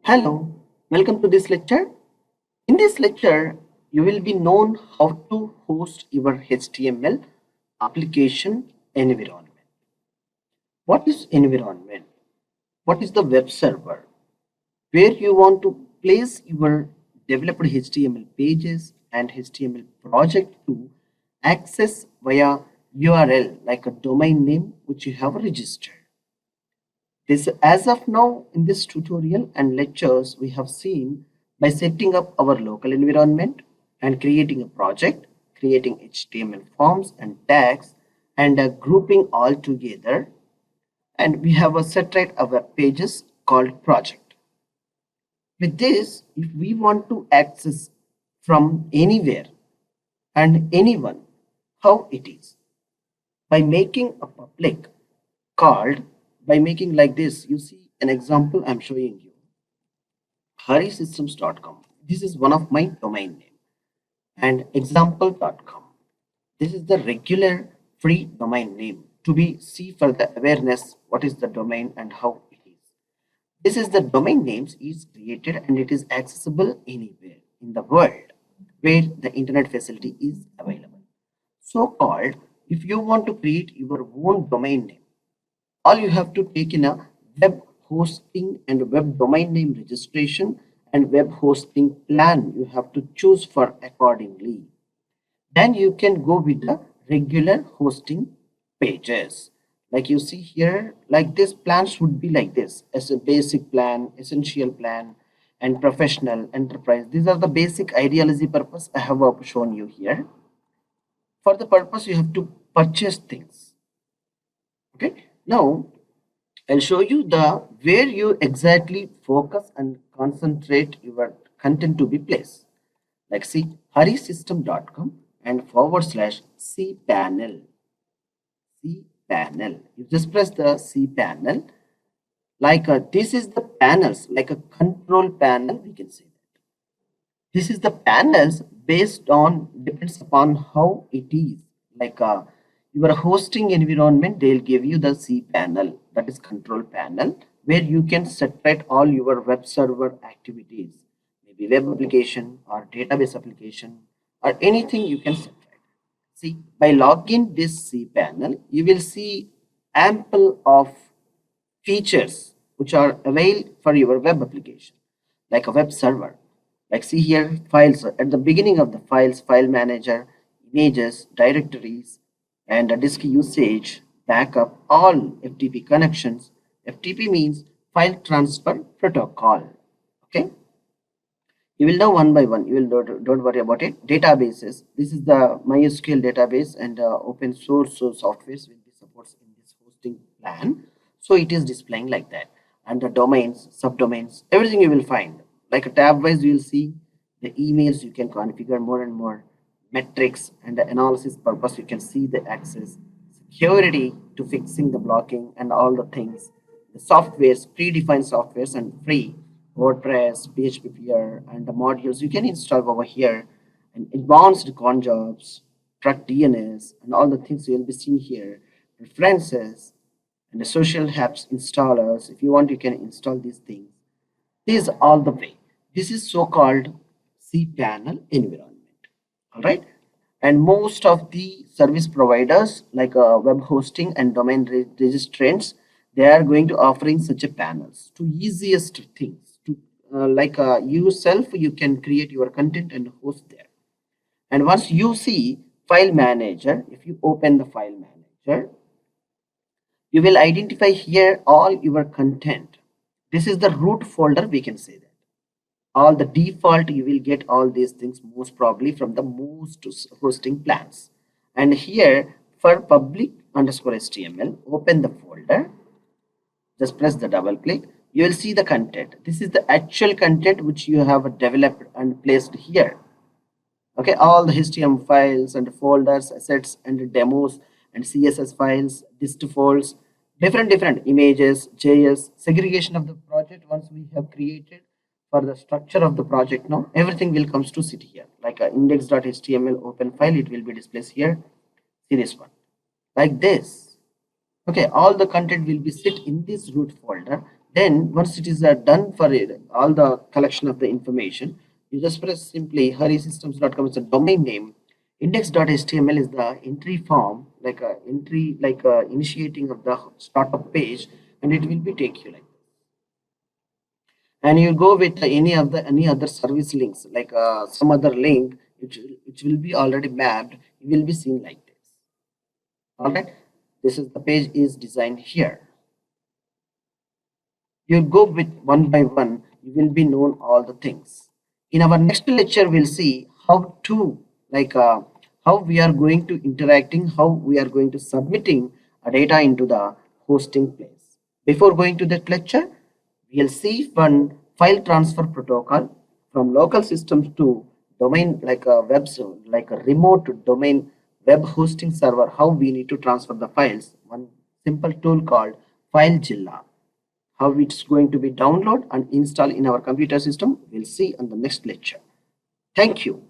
Hello, welcome to this lecture. In this lecture, you will be known how to host your HTML application environment. What is environment? What is the web server? Where you want to place your developed HTML pages and HTML project to access via URL like a domain name which you have registered. This, as of now, in this tutorial and lectures, we have seen by setting up our local environment and creating a project, creating HTML forms and tags, and grouping all together. And we have a separate web pages called project. With this, if we want to access from anywhere and anyone, how it is? By making a public called, by making like this, you see an example I'm showing you. harisystems.com. This is one of my domain name, and example.com. This is the regular free domain name to be see for the awareness what is the domain and how it is. This is the domain names is created and it is accessible anywhere in the world where the internet facility is available. So called, if you want to create your own domain name, all you have to take in a web hosting and web domain name registration and web hosting plan you have to choose for accordingly. Then you can go with the regular hosting pages like you see here. Like this plans would be like this as a basic plan, essential plan, and professional enterprise. These are the basic ideology purpose I have shown you here. For the purpose you have to purchase things. Okay, now I'll show you the where you exactly focus and concentrate your content to be placed. Like see harisystem.com and /cpanel. cpanel. You just press the cpanel. Like this is the panels, like a control panel, we can say that. This is the panels based on depends upon how it is. Like your hosting environment, they'll give you the cpanel, that is control panel, where you can separate all your web server activities, maybe web application or database application or anything you can separate. See, by logging this cpanel, you will see ample of features which are available for your web application, like a web server. Like see here, files at the beginning of the files, file manager, images, directories, and a disk usage, backup, all FTP connections. FTP means file transfer protocol. Okay. You will know one by one. You will don't worry about it. Databases. This is the MySQL database and open source softwares will be supports in this hosting plan. So it is displaying like that. And the domains, subdomains, everything you will find. Like a tab wise, you will see the emails you can configure more and more, metrics and the analysis purpose. You can see the access, security to fixing the blocking and all the things. The softwares, predefined softwares and free WordPress, PHP and the modules you can install over here, and advanced cron jobs, truck DNS, and all the things you'll be seeing here, references, and the social apps installers. If you want, you can install these things. This is all the way. This is so-called cPanel environment. All right. And most of the service providers like web hosting and domain registrants, they are going to offering such a panels to easiest things to like yourself you can create your content and host there. And once you see file manager, if you open the file manager, you will identify here all your content. This is the root folder, we can say that. All the default, you will get all these things most probably from the most hosting plans. And here for public underscore HTML, open the folder, just press the double click, you will see the content. This is the actual content which you have developed and placed here. Okay, all the HTML files and folders, assets and demos and CSS files, dist files, different images, JS, segregation of the project once we have created for the structure of the project. Now everything will comes to sit here like a index.html open file, it will be displayed here. See this one like this. Okay, all the content will be sit in this root folder Then once it is done for it, all the collection of the information, you just press simply harisystems.com is a domain name. Index.html is the entry form, like a entry, like a initiating of the startup page, and it will be take you like this. And you go with any other service links, like some other link which will be already mapped, you will be seen like this. All right, this is the page is designed here. You go with one by one, you will be known all the things. In our next lecture, we'll see how to, like how we are going to interacting, how we are going to submitting a data into the hosting place. Before going to that lecture, we'll see one file transfer protocol from local systems to domain, like a web server, like a remote domain web hosting server, how we need to transfer the files. One simple tool called FileZilla. How it's going to be download and install in our computer system, we'll see on the next lecture. Thank you.